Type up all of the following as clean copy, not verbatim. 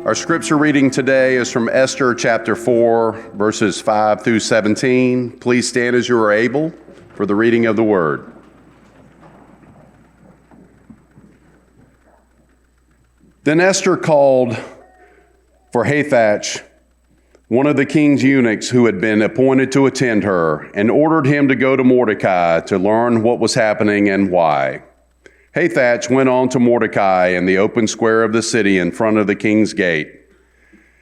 Our scripture reading today is from Esther chapter 4, verses 5 through 17. Please stand as you are able for the reading of the word. Then Esther called for Hathach, one of the king's eunuchs who had been appointed to attend her, and ordered him to go to Mordecai to learn what was happening and why. Hathach went on to Mordecai in the open square of the city in front of the king's gate.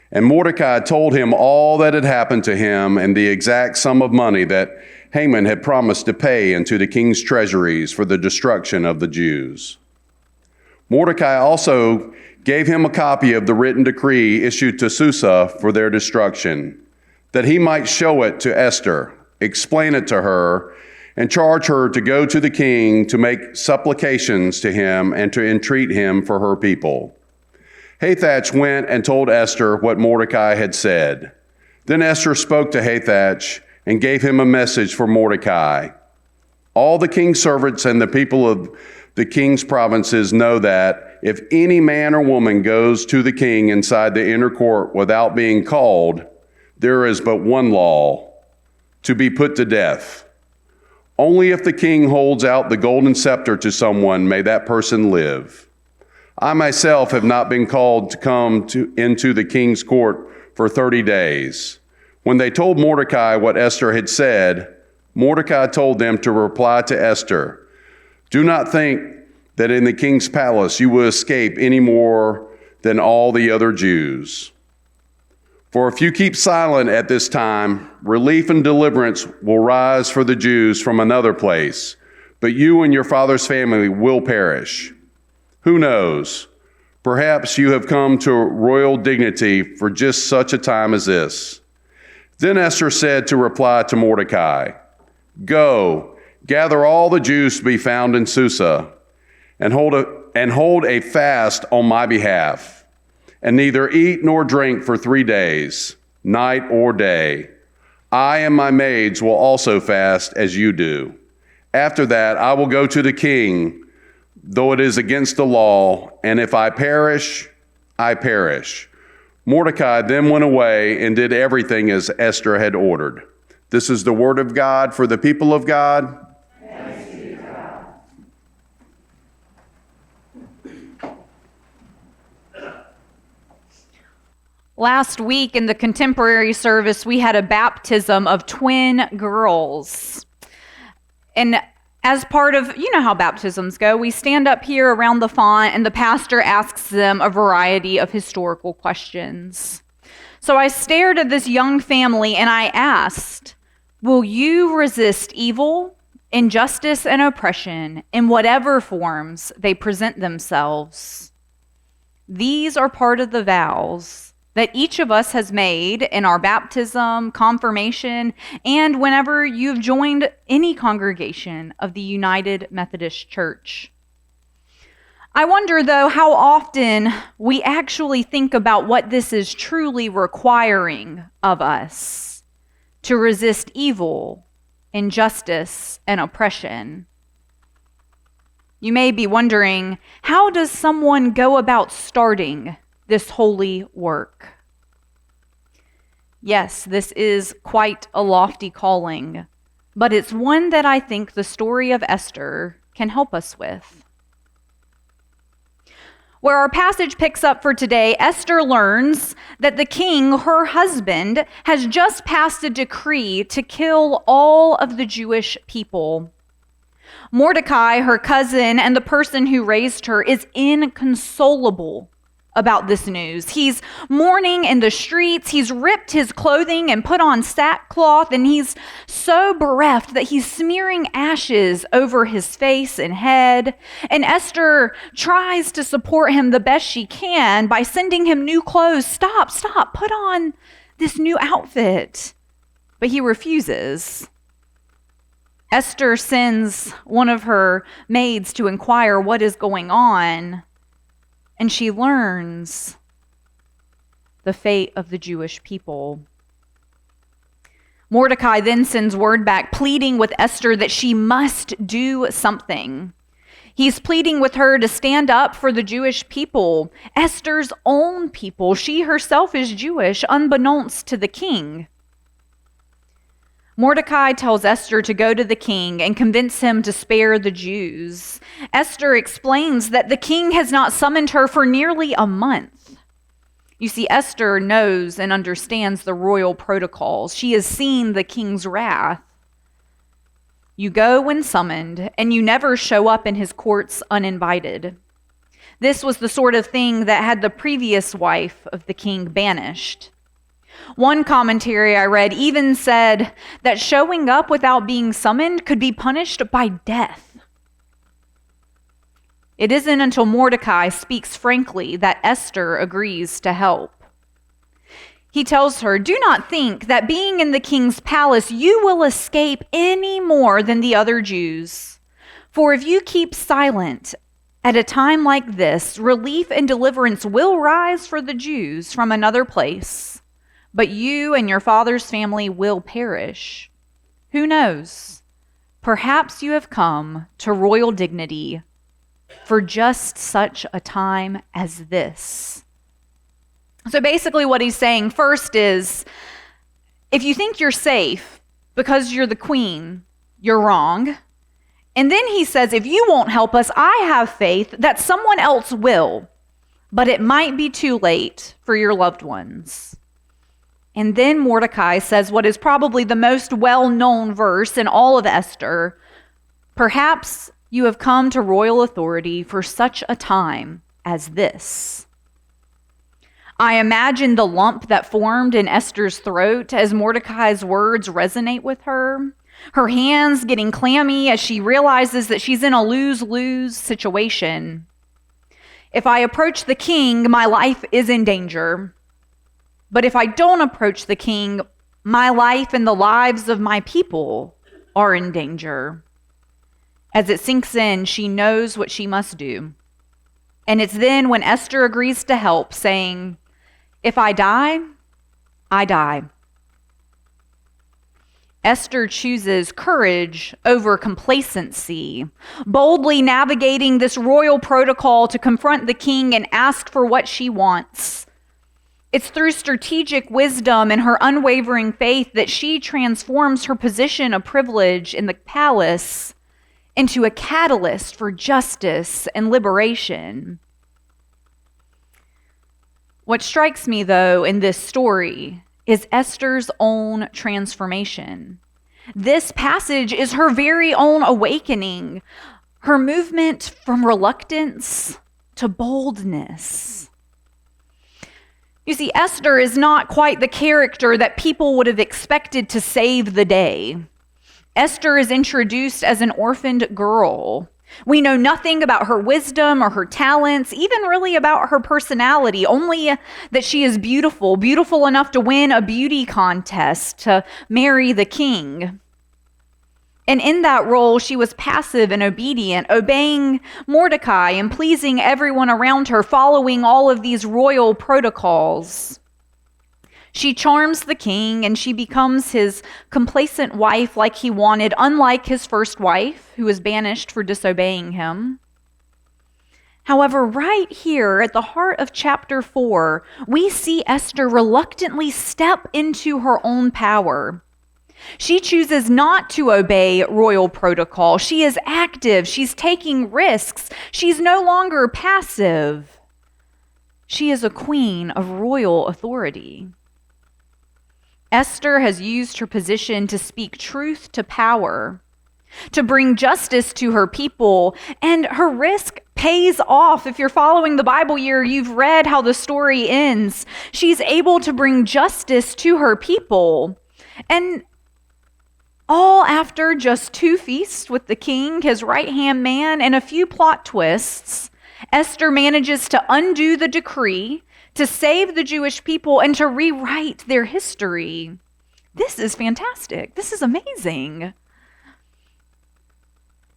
And Mordecai told him all that had happened to him and the exact sum of money that Haman had promised to pay into the king's treasuries for the destruction of the Jews. Mordecai also gave him a copy of the written decree issued to Susa for their destruction, that he might show it to Esther, explain it to her, and charge her to go to the king to make supplications to him and to entreat him for her people. Hathach went and told Esther what Mordecai had said. Then Esther spoke to Hathach and gave him a message for Mordecai. All the king's servants and the people of the king's provinces know that if any man or woman goes to the king inside the inner court without being called, there is but one law: to be put to death. Only if the king holds out the golden scepter to someone may that person live. I myself have not been called to come into the king's court for 30 days. When they told Mordecai what Esther had said, Mordecai told them to reply to Esther, "Do not think that in the king's palace you will escape any more than all the other Jews. For if you keep silent at this time, relief and deliverance will rise for the Jews from another place, but you and your father's family will perish. Who knows? Perhaps you have come to royal dignity for just such a time as this." Then Esther said to reply to Mordecai, "Go, gather all the Jews to be found in Susa, and hold a fast on my behalf, and neither eat nor drink for 3 days, night or day. I and my maids will also fast as you do. After that, I will go to the king, though it is against the law, and if I perish, I perish." Mordecai then went away and did everything as Esther had ordered. This is the word of God for the people of God. Thanks be to God. Last week in the contemporary service, we had a baptism of twin girls. And as part of, you know how baptisms go, we stand up here around the font and the pastor asks them a variety of historical questions. So I stared at this young family and I asked, will you resist evil, injustice, and oppression in whatever forms they present themselves? These are part of the vows that each of us has made in our baptism, confirmation, and whenever you've joined any congregation of the United Methodist Church. I wonder, though, how often we actually think about what this is truly requiring of us: to resist evil, injustice, and oppression. You may be wondering, how does someone go about starting this holy work? Yes, this is quite a lofty calling, but it's one that I think the story of Esther can help us with. Where our passage picks up for today, Esther learns that the king, her husband, has just passed a decree to kill all of the Jewish people. Mordecai, her cousin, and the person who raised her, is inconsolable about this news. He's mourning in the streets. He's ripped his clothing and put on sackcloth, and he's so bereft that he's smearing ashes over his face and head. And Esther tries to support him the best she can by sending him new clothes. Stop, put on this new outfit. But he refuses. Esther sends one of her maids to inquire what is going on, and she learns the fate of the Jewish people. Mordecai then sends word back pleading with Esther that she must do something. He's pleading with her to stand up for the Jewish people, Esther's own people. She herself is Jewish, unbeknownst to the king. Mordecai tells Esther to go to the king and convince him to spare the Jews. Esther explains that the king has not summoned her for nearly a month. You see, Esther knows and understands the royal protocols. She has seen the king's wrath. You go when summoned, and you never show up in his courts uninvited. This was the sort of thing that had the previous wife of the king banished. One commentary I read even said that showing up without being summoned could be punished by death. It isn't until Mordecai speaks frankly that Esther agrees to help. He tells her, "Do not think that being in the king's palace you will escape any more than the other Jews. For if you keep silent at a time like this, relief and deliverance will rise for the Jews from another place, but you and your father's family will perish. Who knows? Perhaps you have come to royal dignity for just such a time as this." So basically what he's saying first is, if you think you're safe because you're the queen, you're wrong. And then he says, if you won't help us, I have faith that someone else will, but it might be too late for your loved ones. And then Mordecai says what is probably the most well-known verse in all of Esther, "Perhaps you have come to royal authority for such a time as this." I imagine the lump that formed in Esther's throat as Mordecai's words resonate with her. Her hands getting clammy as she realizes that she's in a lose-lose situation. If I approach the king, my life is in danger. But if I don't approach the king, my life and the lives of my people are in danger. As it sinks in, she knows what she must do. And it's then when Esther agrees to help, saying, "If I die, I die." Esther chooses courage over complacency, boldly navigating this royal protocol to confront the king and ask for what she wants. It's through strategic wisdom and her unwavering faith that she transforms her position of privilege in the palace into a catalyst for justice and liberation. What strikes me, though, in this story is Esther's own transformation. This passage is her very own awakening, her movement from reluctance to boldness. You see, Esther is not quite the character that people would have expected to save the day. Esther is introduced as an orphaned girl. We know nothing about her wisdom or her talents, even really about her personality, only that she is beautiful, beautiful enough to win a beauty contest to marry the king. And in that role, she was passive and obedient, obeying Mordecai and pleasing everyone around her, following all of these royal protocols. She charms the king and she becomes his complacent wife like he wanted, unlike his first wife, who was banished for disobeying him. However, right here at the heart of chapter 4, we see Esther reluctantly step into her own power. She chooses not to obey royal protocol. She is active. She's taking risks. She's no longer passive. She is a queen of royal authority. Esther has used her position to speak truth to power, to bring justice to her people, and her risk pays off. If you're following the Bible year, you've read how the story ends. She's able to bring justice to her people. And all after just 2 feasts with the king, his right-hand man, and a few plot twists, Esther manages to undo the decree, to save the Jewish people, and to rewrite their history. This is fantastic. This is amazing.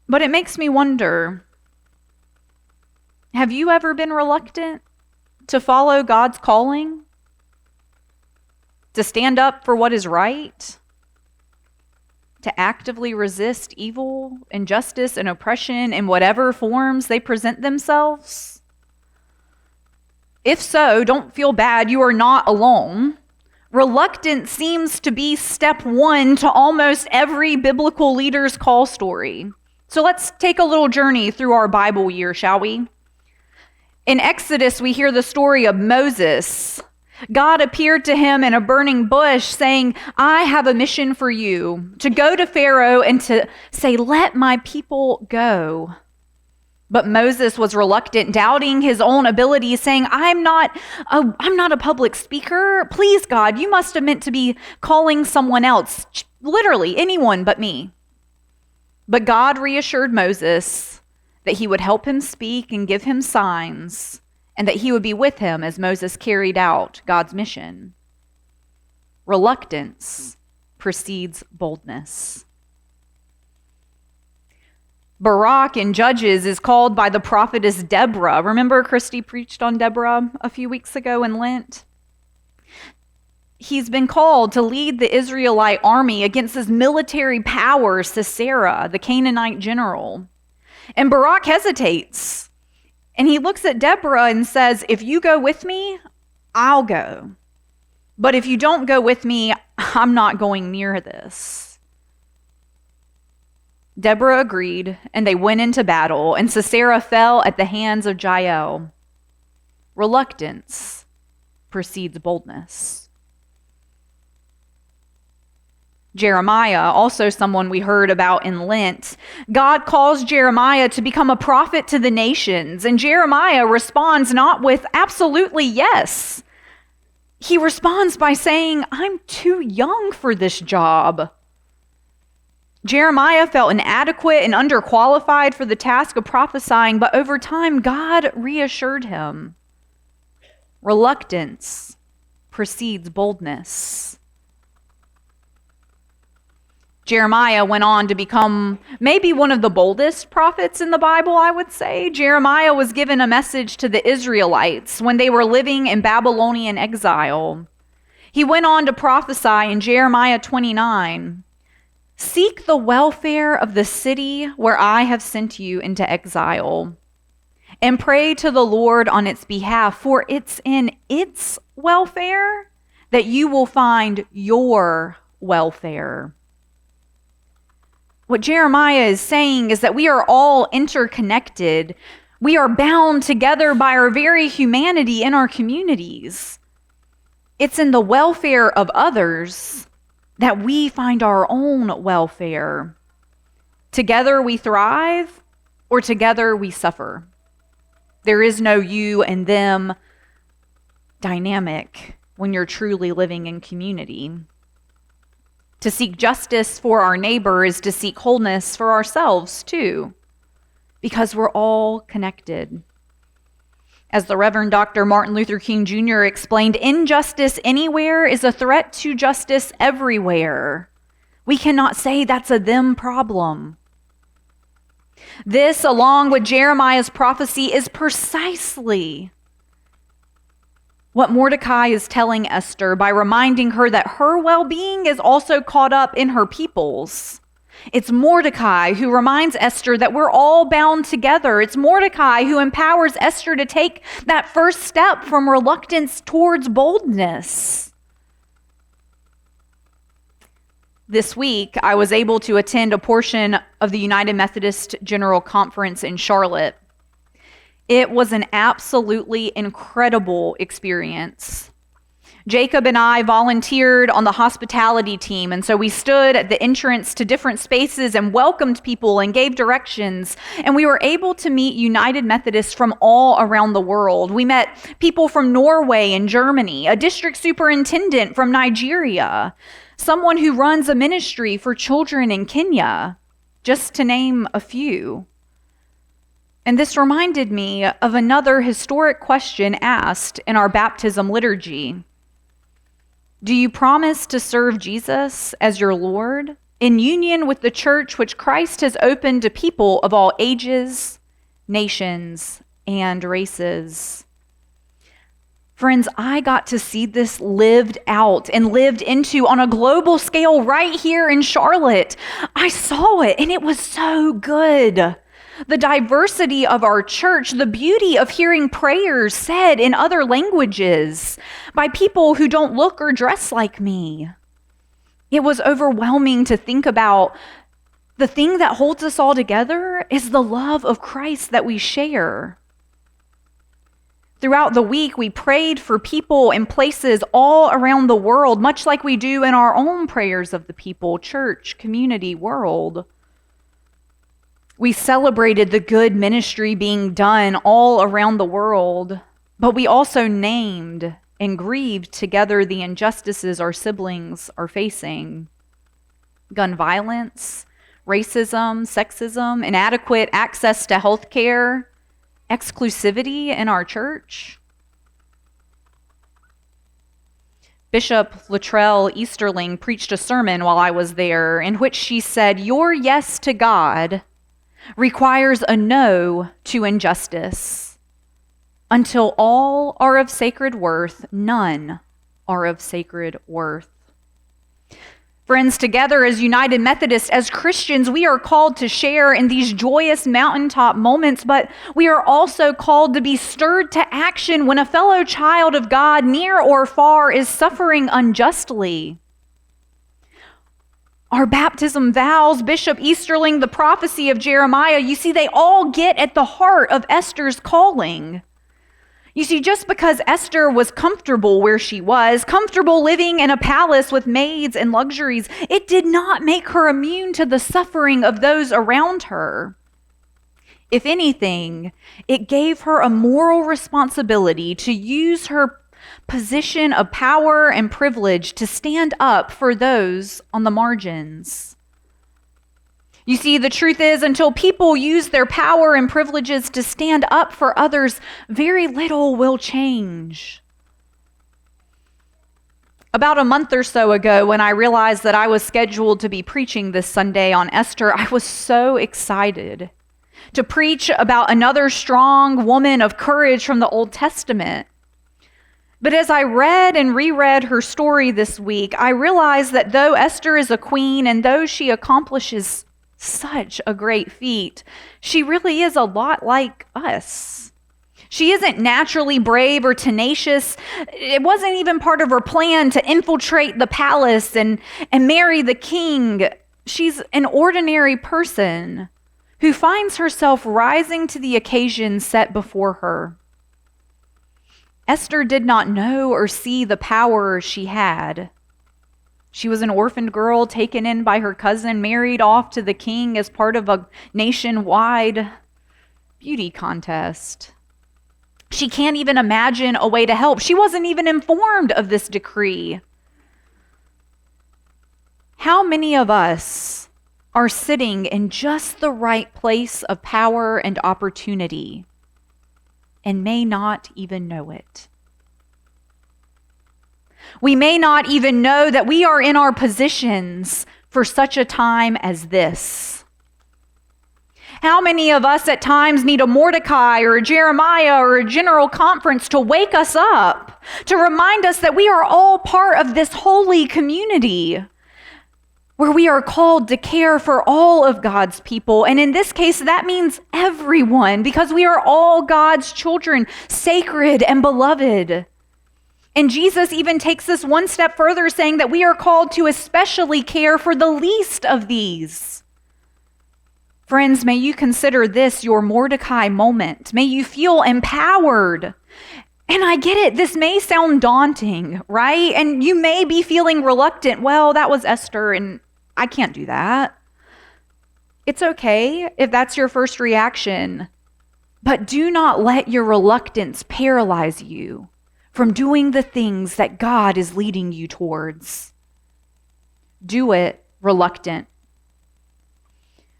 But it makes me wonder, have you ever been reluctant to follow God's calling? To stand up for what is right? to actively resist evil, injustice, and oppression in whatever forms they present themselves? If so, don't feel bad. You are not alone. Reluctance seems to be step one to almost every biblical leader's call story. So let's take a little journey through our Bible year, shall we? In Exodus, we hear the story of Moses. God appeared to him in a burning bush saying, I have a mission for you, to go to Pharaoh and to say, let my people go. But Moses was reluctant, doubting his own abilities, saying, I'm not a public speaker. Please, God, you must have meant to be calling someone else, literally anyone but me. But God reassured Moses that he would help him speak and give him signs, and that he would be with him as Moses carried out God's mission. Reluctance precedes boldness. Barak in Judges is called by the prophetess Deborah. Remember Christy preached on Deborah a few weeks ago in Lent? He's been called to lead the Israelite army against this military power, Sisera, the Canaanite general. And Barak hesitates. And he looks at Deborah and says, if you go with me, I'll go. But if you don't go with me, I'm not going near this. Deborah agreed, and they went into battle, and Sisera fell at the hands of Jael. Reluctance precedes boldness. Jeremiah, also someone we heard about in Lent. God calls Jeremiah to become a prophet to the nations, and Jeremiah responds not with absolutely yes. He responds by saying, I'm too young for this job. Jeremiah felt inadequate and underqualified for the task of prophesying, but over time, God reassured him. Reluctance precedes boldness. Jeremiah went on to become maybe one of the boldest prophets in the Bible, I would say. Jeremiah was given a message to the Israelites when they were living in Babylonian exile. He went on to prophesy in Jeremiah 29, seek the welfare of the city where I have sent you into exile, and pray to the Lord on its behalf, for it's in its welfare that you will find your welfare. What Jeremiah is saying is that we are all interconnected. We are bound together by our very humanity in our communities. It's in the welfare of others that we find our own welfare. Together we thrive, or together we suffer. There is no you and them dynamic when you're truly living in community. To seek justice for our neighbor is to seek wholeness for ourselves too, because we're all connected. As the Reverend Dr. Martin Luther King Jr. explained, injustice anywhere is a threat to justice everywhere. We cannot say that's a them problem. This, along with Jeremiah's prophecy, is precisely what Mordecai is telling Esther by reminding her that her well-being is also caught up in her people's. It's Mordecai who reminds Esther that we're all bound together. It's Mordecai who empowers Esther to take that first step from reluctance towards boldness. This week, I was able to attend a portion of the United Methodist General Conference in Charlotte. It was an absolutely incredible experience. Jacob and I volunteered on the hospitality team, and so we stood at the entrance to different spaces and welcomed people and gave directions, and we were able to meet United Methodists from all around the world. We met people from Norway and Germany, a district superintendent from Nigeria, someone who runs a ministry for children in Kenya, just to name a few. And this reminded me of another historic question asked in our baptism liturgy. Do you promise to serve Jesus as your Lord in union with the church which Christ has opened to people of all ages, nations, and races? Friends, I got to see this lived out and lived into on a global scale right here in Charlotte. I saw it and it was so good. The diversity of our church, the beauty of hearing prayers said in other languages by people who don't look or dress like me. It was overwhelming to think about. The thing that holds us all together is the love of Christ that we share. Throughout the week, we prayed for people and places all around the world, much like we do in our own prayers of the people, church, community, world. We celebrated the good ministry being done all around the world, but we also named and grieved together the injustices our siblings are facing. Gun violence, racism, sexism, inadequate access to health care, exclusivity in our church. Bishop Luttrell Easterling preached a sermon while I was there in which she said, "Your yes to God requires a no to injustice. Until all are of sacred worth, none are of sacred worth." Friends, together as United Methodists, as Christians, we are called to share in these joyous mountaintop moments, but we are also called to be stirred to action when a fellow child of God, near or far, is suffering unjustly. Our baptism vows, Bishop Easterling, the prophecy of Jeremiah, you see, they all get at the heart of Esther's calling. You see, just because Esther was comfortable where she was, comfortable living in a palace with maids and luxuries, it did not make her immune to the suffering of those around her. If anything, it gave her a moral responsibility to use her position of power and privilege to stand up for those on the margins. You see, the truth is, until people use their power and privileges to stand up for others, very little will change. About a month or so ago, when I realized that I was scheduled to be preaching this Sunday on Esther, I was so excited to preach about another strong woman of courage from the Old Testament. But as I read and reread her story this week, I realized that though Esther is a queen and though she accomplishes such a great feat, she really is a lot like us. She isn't naturally brave or tenacious. It wasn't even part of her plan to infiltrate the palace and marry the king. She's an ordinary person who finds herself rising to the occasion set before her. Esther did not know or see the power she had. She was an orphaned girl taken in by her cousin, married off to the king as part of a nationwide beauty contest. She can't even imagine a way to help. She wasn't even informed of this decree. How many of us are sitting in just the right place of power and opportunity and may not even know it? We may not even know that we are in our positions for such a time as this. How many of us at times need a Mordecai or a Jeremiah or a general conference to wake us up, to remind us that we are all part of this holy community where we are called to care for all of God's people. And in this case, that means everyone, because we are all God's children, sacred and beloved. And Jesus even takes this one step further, saying that we are called to especially care for the least of these. Friends, may you consider this your Mordecai moment. May you feel empowered. And I get it, this may sound daunting, right? And you may be feeling reluctant. Well, that was Esther, and I can't do that. It's okay if that's your first reaction, but do not let your reluctance paralyze you from doing the things that God is leading you towards. Do it reluctant.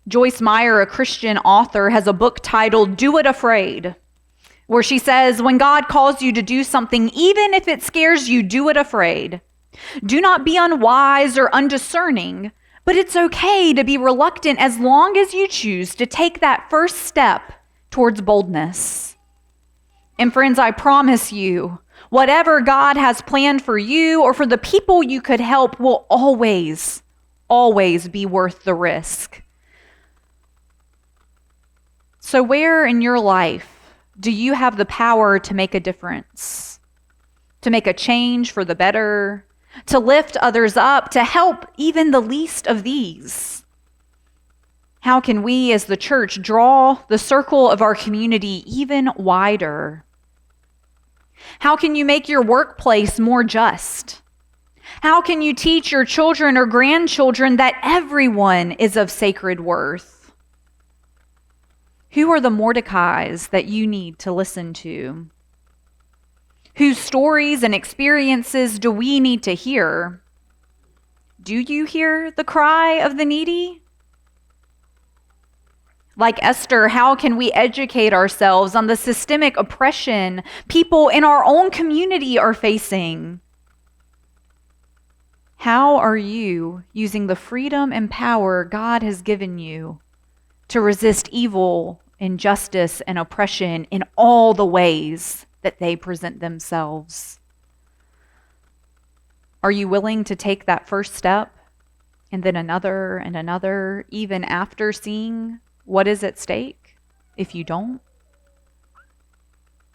Joyce Meyer, a Christian author, has a book titled Do It Afraid, where she says, when God calls you to do something, even if it scares you, do it afraid. Do not be unwise or undiscerning, but it's okay to be reluctant as long as you choose to take that first step towards boldness. And friends, I promise you, Whatever God has planned for you or for the people you could help will always, always be worth the risk. So where in your life do you have the power to make a difference, to make a change for the better, to lift others up, to help even the least of these? How can we as the church draw the circle of our community even wider? How can you make your workplace more just? How can you teach your children or grandchildren that everyone is of sacred worth? Who are the Mordecais that you need to listen to? Whose stories and experiences do we need to hear? Do you hear the cry of the needy? Like Esther, how can we educate ourselves on the systemic oppression people in our own community are facing? How are you using the freedom and power God has given you to resist evil, injustice, and oppression in all the ways that they present themselves? Are you willing to take that first step and then another and another, even after seeing what is at stake if you don't?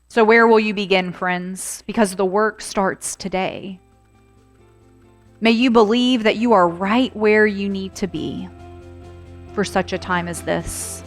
So where will you begin, friends? Because the work starts today. May you believe that you are right where you need to be for such a time as this.